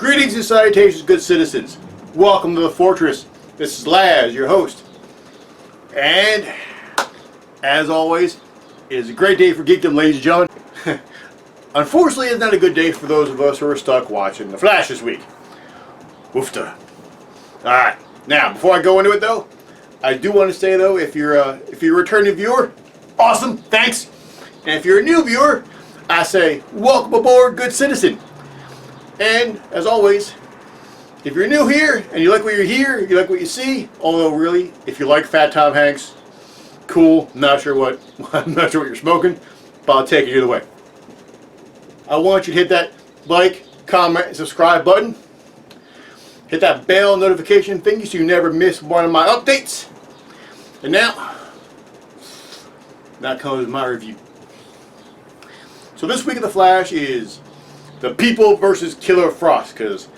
Greetings and salutations, good citizens. Welcome to the Fortress. This is Laz, your host. And, as always, it is a great day for geekdom, ladies and gentlemen. Unfortunately, it's not a good day for those of us who are stuck watching The Flash this week. Woofta. Alright, now, before I go into it, though, I do want to say, though, if you're a returning viewer, awesome, thanks. And if you're a new viewer, I say, welcome aboard, good citizen. And, as always, if you're new here, and you like what you hear, you like what you see, although really, if you like Fat Tom Hanks, cool, I'm not sure what you're smoking, but I'll take it either way. I want you to hit that like, comment, and subscribe button. Hit that bell notification thingy so you never miss one of my updates. And now comes my review. So this week of The Flash is The People versus Killer Frost, because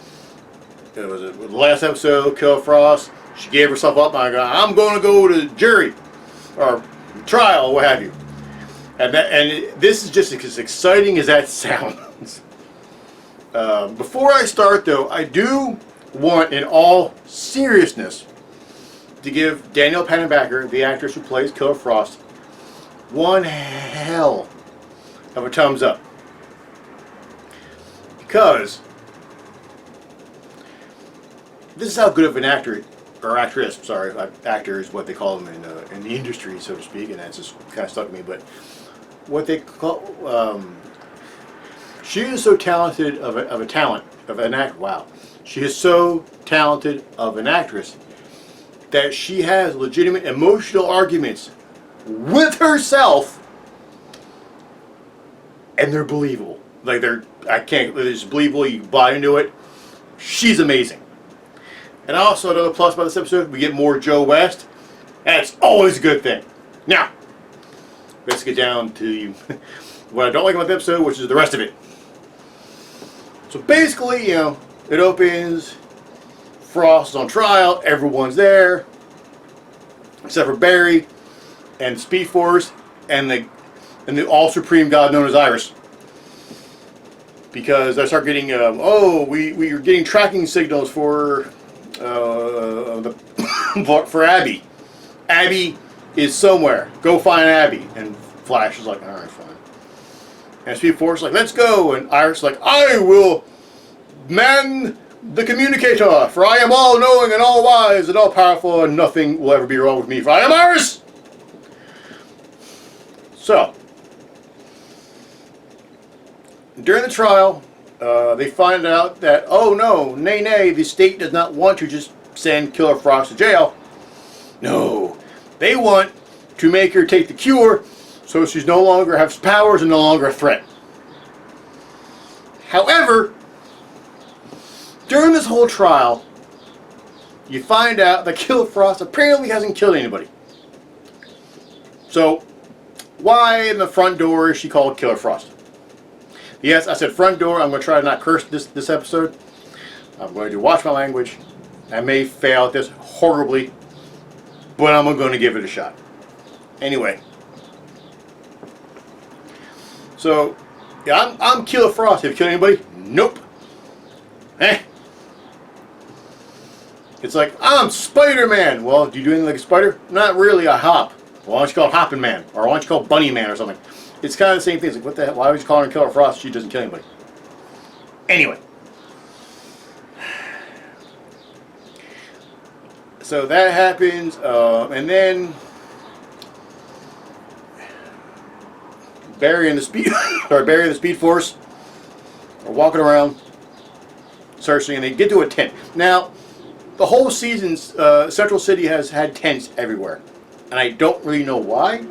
it was the last episode, Killer Frost, she gave herself up, and I'm going to go to jury, or trial, or what have you. And this is just as exciting as that sounds. Before I start, though, I do want, in all seriousness, to give Danielle Panabaker, the actress who plays Killer Frost, one hell of a thumbs up. Because this is how good of an actor, or actress, sorry, actor is what they call them in the industry, so to speak, and that's just kind of stuck with me, but what they call, she is so talented of an actor, wow. She is so talented of an actress that she has legitimate emotional arguments with herself, and they're believable. Like it's believable, you buy into it. She's amazing. And also another plus about this episode, we get more Joe West. That's always a good thing. Now, let's get down to what I don't like about the episode, which is the rest of it. So basically, you know, it opens, Frost is on trial, everyone's there, except for Barry and Speed Force and the all-supreme god known as Iris. Because I start getting, we are getting tracking signals for for Abby. Abby is somewhere. Go find Abby. And Flash is like, all right, fine. And Speed Force is like, let's go. And Iris is like, I will man the communicator, for I am all-knowing and all-wise and all-powerful, and nothing will ever be wrong with me, for I am Iris! So, during the trial, they find out that, oh no, nay, the state does not want to just send Killer Frost to jail. No, they want to make her take the cure so she's no longer has powers and no longer a threat. However, during this whole trial, you find out that Killer Frost apparently hasn't killed anybody. So, why in the front door is she called Killer Frost? Yes, I said front door. I'm going to try to not curse this episode. I'm going to watch my language. I may fail at this horribly, but I'm going to give it a shot. Anyway. So, yeah, I'm Killer Frost. Have you killed anybody? Nope. It's like, I'm Spider-Man. Well, do you do anything like a spider? Not really, I hop. Well, why don't you call it Hoppin' Man? Or why don't you call it Bunny Man or something? It's kind of the same thing. It's like, what the hell? Why would you call her Killer Frost? She doesn't kill anybody. Anyway. So that happens, and then Barry and the Speed Force are walking around searching, and they get to a tent. Now, the whole season, Central City has had tents everywhere, and I don't really know why.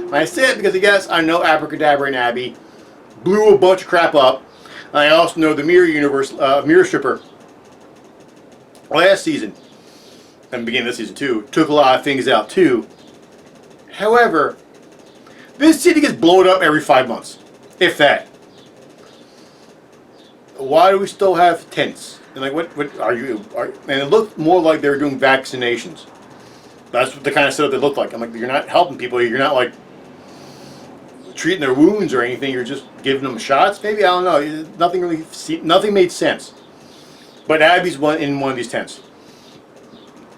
And I say it because I know Abracadabra and Abby blew a bunch of crap up. And I also know the Mirror Universe, Mirror Stripper, last season, and the beginning of this season too, took a lot of things out too. However, this city gets blown up every 5 months, if that. Why do we still have tents? And like, what are you? And it looked more like they were doing vaccinations. That's what the kind of setup they looked like. I'm like, you're not helping people. You're not like treating their wounds or anything. You're just giving them shots. Maybe, I don't know. Nothing made sense. But Abby's in one of these tents.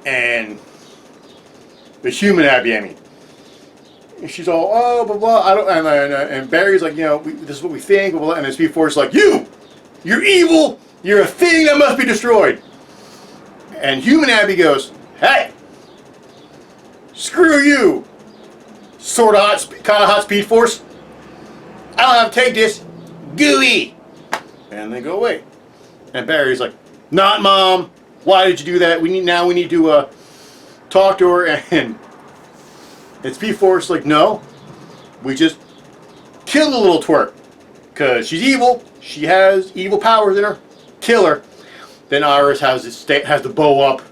And the human Abby, I mean. And she's all, oh, blah, blah. I don't, and Barry's like, you know, this is what we think, blah, blah, and then Speed Force is like, you're evil, you're a thing that must be destroyed. And human Abby goes, hey, screw you, kind of hot Speed Force. I don't have to take this, gooey. And they go away. And Barry's like, not Mom, why did you do that? We need to talk to her. And Speed Force like, no, we just kill the little twerp. Because she's evil, she has evil powers in her, kill her. Then Iris has to bow up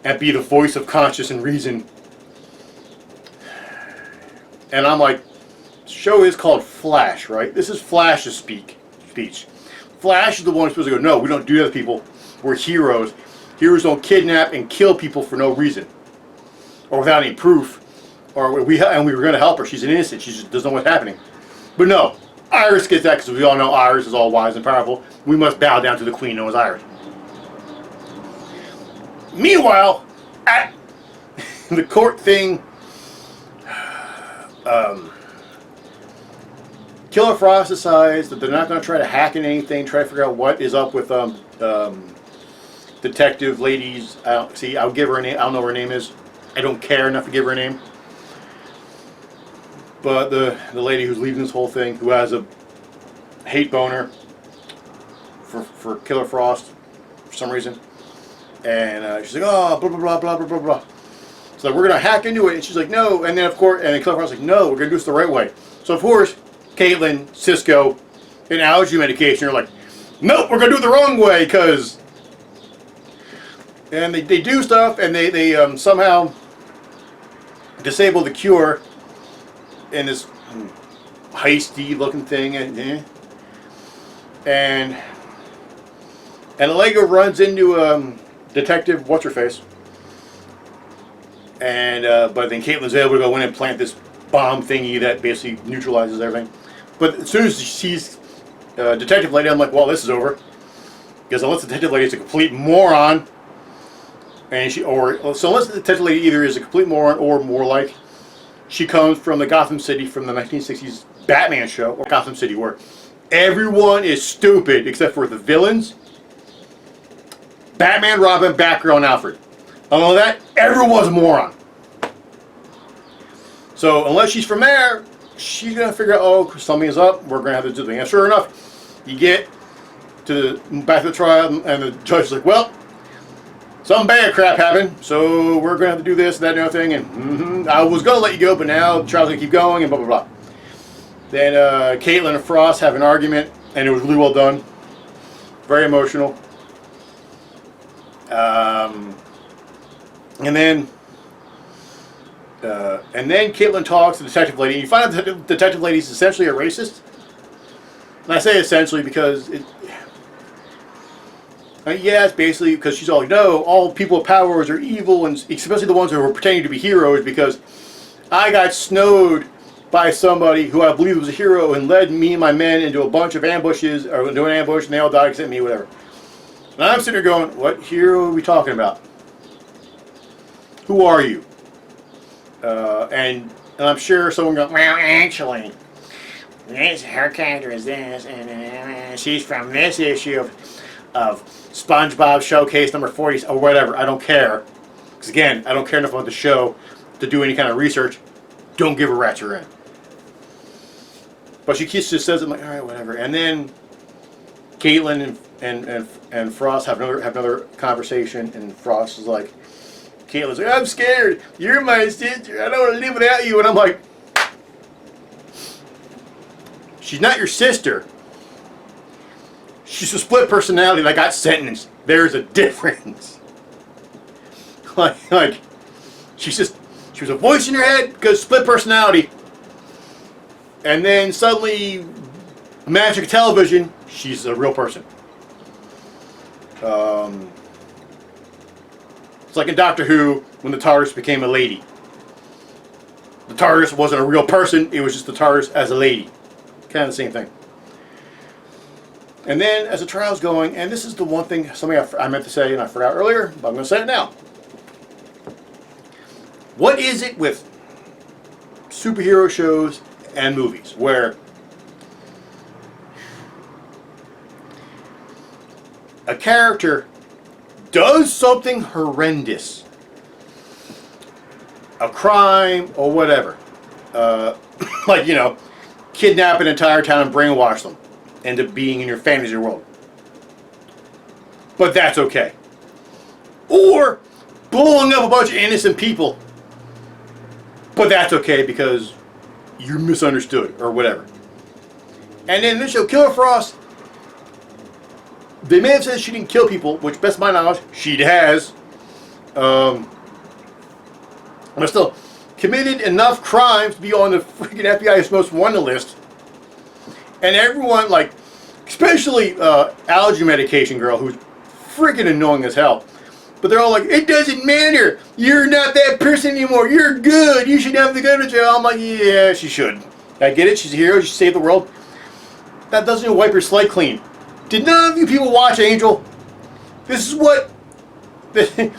and be the voice of conscience and reason. And I'm like, the show is called Flash, right? This is Flash's speech. Flash is the one who's supposed to go, no, we don't do that to people. We're heroes. Heroes don't kidnap and kill people for no reason. Or without any proof. Or we were going to help her. She's an innocent. She just doesn't know what's happening. But no, Iris gets that because we all know Iris is all wise and powerful. We must bow down to the queen known as Iris. Meanwhile, at the court thing, Killer Frost decides that they're not going to try to hack in anything, try to figure out what is up with detective ladies. I'll give her a name. I don't know what her name is. I don't care enough to give her a name. But the lady who's leading this whole thing, who has a hate boner for Killer Frost for some reason, and she's like, oh, blah blah blah blah blah blah blah. So we're gonna hack into it, and she's like, no. And then of course, and then Killer Frost's like, no, we're gonna do this the right way. So of course, Caitlin, Cisco, and allergy medication are like, nope, we're gonna do it the wrong way, cause. And they do stuff, and they somehow disable the cure in this heisty looking thing, and Lego runs into Detective What's Her Face, and but then Caitlin's able to go in and plant this bomb thingy that basically neutralizes everything. But as soon as she sees Detective Lady, I'm like, well, this is over, because unless Detective Lady is a complete moron. And so unless the Detective Lady either is a complete moron or more like, she comes from the Gotham City from the 1960s Batman show, or Gotham City, where everyone is stupid except for the villains, Batman, Robin, Batgirl, and Alfred. Other than that, everyone's a moron. So unless she's from there, she's going to figure out, oh, something is up, we're going to have to do something. And sure enough, you get back to the trial, and the judge is like, well, some bad crap happened, so we're going to have to do this, that, and the other thing, and I was going to let you go, but now the trial's going to keep going, and blah, blah, blah. Then Caitlin and Frost have an argument, and it was really well done. Very emotional. And then Caitlin talks to the Detective Lady, and you find out that the Detective Lady is essentially a racist. And I say essentially because yeah, it's basically because she's all like, no, all people with powers are evil, and especially the ones who are pretending to be heroes, because I got snowed by somebody who I believe was a hero and led me and my men into a bunch of ambushes, or into an ambush, and they all died except me, whatever. And I'm sitting there going, what hero are we talking about? Who are you? And I'm sure someone goes, well, actually, her character is this, and she's from this issue of SpongeBob Showcase number 40 or whatever. I don't care, because again, I don't care enough about the show to do any kind of research. Don't give a rat's her in. But she just says it, I'm like, all right, whatever. And then Caitlin and Frost have another conversation, and Frost is like, Caitlin's like, I'm scared. You're my sister. I don't want to live without you. And I'm like, she's not your sister. She's a split personality that got sentenced. There's a difference. like she was a voice in your head because split personality. And then suddenly, magic television, she's a real person. It's like in Doctor Who, when the TARDIS became a lady. The TARDIS wasn't a real person, it was just the TARDIS as a lady. Kind of the same thing. And then as the trial's going, and this is the one thing, something I meant to say and I forgot earlier, but I'm going to say it now. What is it with superhero shows and movies where a character does something horrendous, a crime or whatever, like, you know, kidnap an entire town and brainwash them into being in your fantasy world, but that's okay, or blowing up a bunch of innocent people, but that's okay because you're misunderstood or whatever. And in this show, Killer Frost, they may have said she didn't kill people, which, best of my knowledge, she has. But still, committed enough crimes to be on the freaking FBI's most wanted list. And everyone, like, especially allergy medication girl, who's freaking annoying as hell. But they're all like, it doesn't matter. You're not that person anymore. You're good. You should have to go to jail. I'm like, yeah, she should. I get it. She's a hero. She saved the world. That doesn't even wipe her slate clean. Did none of you people watch Angel? This is what, you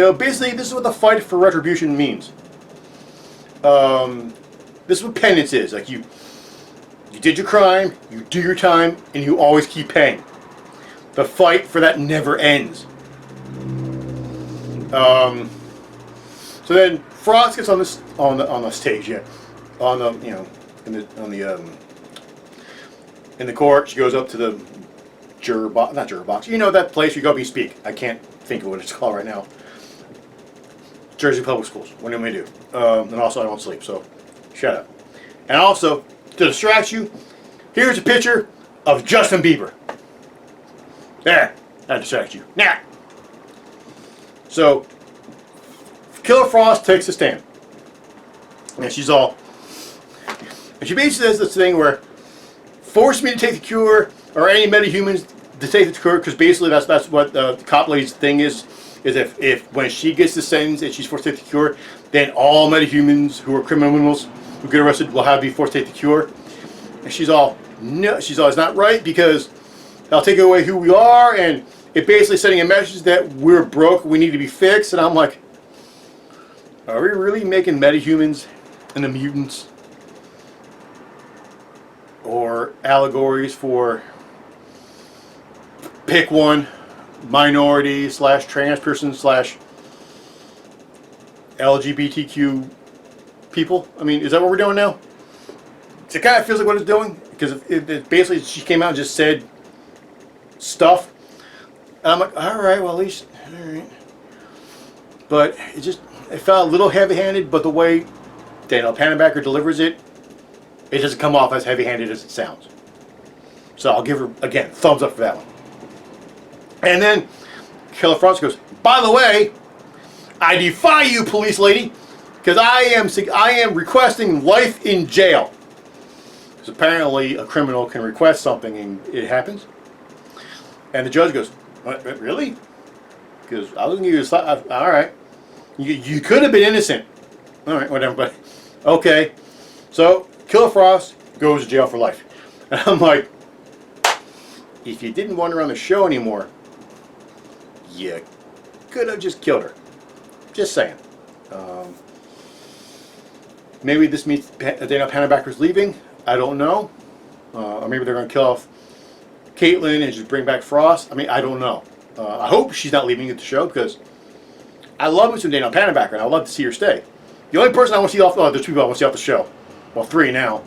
know, basically this is what the fight for retribution means. This is what penance is. Like, you did your crime, you do your time, and you always keep paying. The fight for that never ends. So then Frost gets on this on the stage, yeah, on the, you know, in the court. She goes up to the not juror box. You know, that place you go up and you speak. I can't think of what it's called right now. Jersey Public Schools. What do we do? And also I don't sleep, so shut up. And also, to distract you, here's a picture of Justin Bieber. There, that distracts you. Now, so Killer Frost takes a stand, and she's all, and she basically says this thing where, force me to take the cure, or any metahumans to take the cure, because basically that's what the cop lady's thing is if when she gets the sentence and she's forced to take the cure, then all metahumans who are criminals who get arrested will have to be forced to take the cure. And she's all, no, she's all, it's not right because they'll take away who we are, and it basically sending a message that we're broke, we need to be fixed. And I'm like, are we really making metahumans and the mutants or allegories for, pick one, minority / trans person / LGBTQ people? I mean, is that what we're doing now? It kind of feels like what it's doing, because it basically she came out and just said stuff, and I'm like, all right, well, at least, all right. But it felt a little heavy-handed, but the way Danielle Panabaker delivers it, it doesn't come off as heavy-handed as it sounds. So I'll give her, again, thumbs up for that one. And then Killer Frost goes, by the way, I defy you, police lady, because I am requesting life in jail. Because apparently a criminal can request something and it happens. And the judge goes, what, really? Because I was going to give you a slap. All right. You could have been innocent. All right, whatever. But okay. So Killer Frost goes to jail for life. And I'm like, if you didn't want her on the show anymore, you could have just killed her. Just saying. Maybe this means Danielle Panabaker's leaving. I don't know. Or maybe they're going to kill off Caitlin and just bring back Frost. I mean, I don't know. I hope she's not leaving the show, because I love me some Danielle Panabaker, and I'd love to see her stay. The only person I want to see off, there's two people I want to see off the show. Well, three now.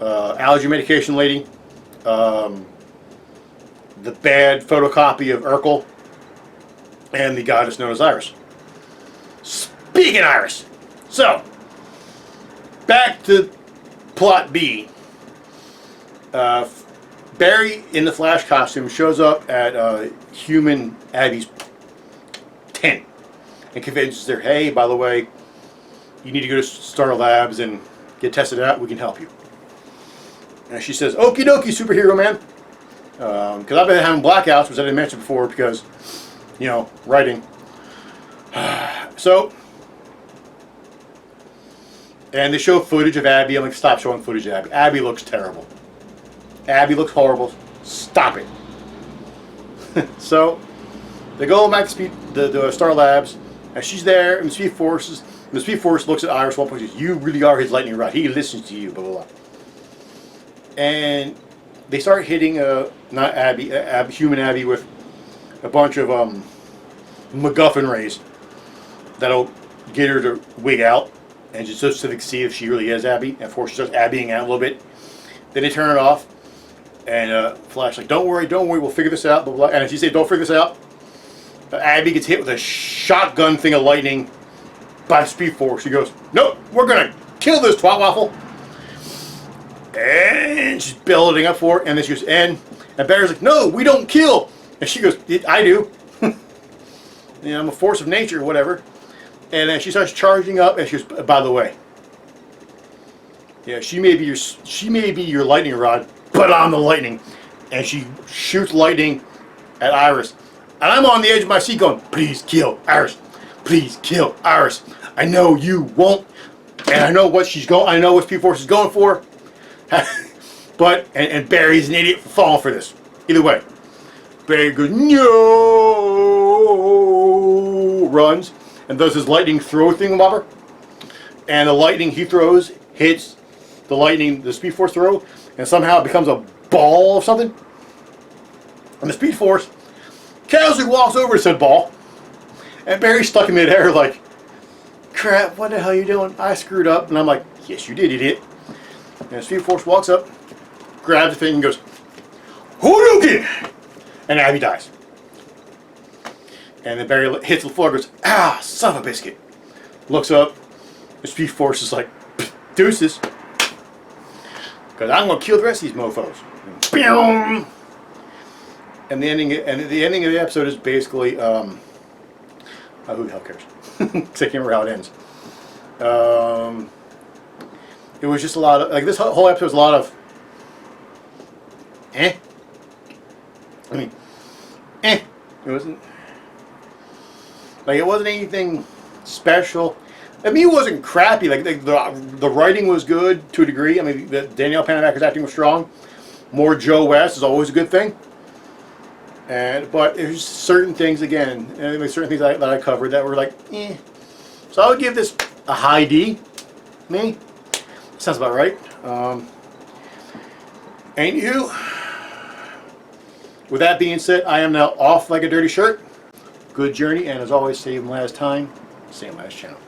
Allergy medication lady. The bad photocopy of Urkel. And the goddess known as Iris. Speaking of Iris. So, back to plot B. Barry in the Flash costume shows up at human Abby's tent and convinces her, hey, by the way, you need to go to Star Labs and get tested out. We can help you. And she says, okie dokie, superhero man. Because I've been having blackouts, which I didn't mention before, because, you know, writing. So, and they show footage of Abby. I'm like, stop showing footage of Abby. Abby looks terrible. Abby looks horrible. Stop it. So they go back to the Star Labs, and she's there, and the Speed Force looks at Iris one point and says, "You really are his lightning rod. He listens to you." Blah blah blah. And they start hitting not Abby, human Abby, with a bunch of MacGuffin rays that'll get her to wig out and just so they can see if she really is Abby. And of course, she starts Abbying out a little bit. Then they turn it off, and Flash like, don't worry, we'll figure this out. Blah, blah. And as you say, don't figure this out, Abby gets hit with a shotgun thing of lightning by Speed Force. She goes, "Nope, we're gonna kill this twat waffle." And she's building up for it, and then she goes, and Barry's like, "No, we don't kill." And she goes, "I do." You know, I'm a force of nature, or whatever. And then she starts charging up, and she goes, "By the way, yeah, she may be your lightning rod, but I'm the lightning." And she shoots lightning at Iris, and I'm on the edge of my seat going, "Please kill Iris, please kill Iris. I know you won't, and I know what she's going. I know what Speed Force is going for." But and Barry's an idiot for falling for this. Either way, Barry goes, "No!" runs and does his lightning throw thingamabobber, and the lightning he throws hits the Speed Force throw, and somehow it becomes a ball of something. And the Speed Force casually walks over to said ball, and Barry's stuck in midair like, "Crap! What the hell are you doing? I screwed up." And I'm like, "Yes, you did, idiot." And Speed Force walks up, grabs the thing, and goes, "Hadouken!" And Abby dies. And then Barry hits the floor and goes, "Ah, son of a biscuit." Looks up, the Speed Force is like, "Deuces. Because I'm going to kill the rest of these mofos." And, and the ending of the episode is basically, who the hell cares? I can't remember how it ends. It was just a lot of, like, this whole episode was a lot of, I mean, it wasn't, like, it wasn't anything special. I mean, it wasn't crappy. Like, the writing was good to a degree. I mean, Danielle Panabaker's acting was strong. More Joe West is always a good thing. But there's certain things, again, certain things that I covered that were like, eh. So I would give this a high D. Me. Sounds about right. Ain't you? With that being said, I am now off like a dirty shirt. Good journey, and as always, same last time, same last channel.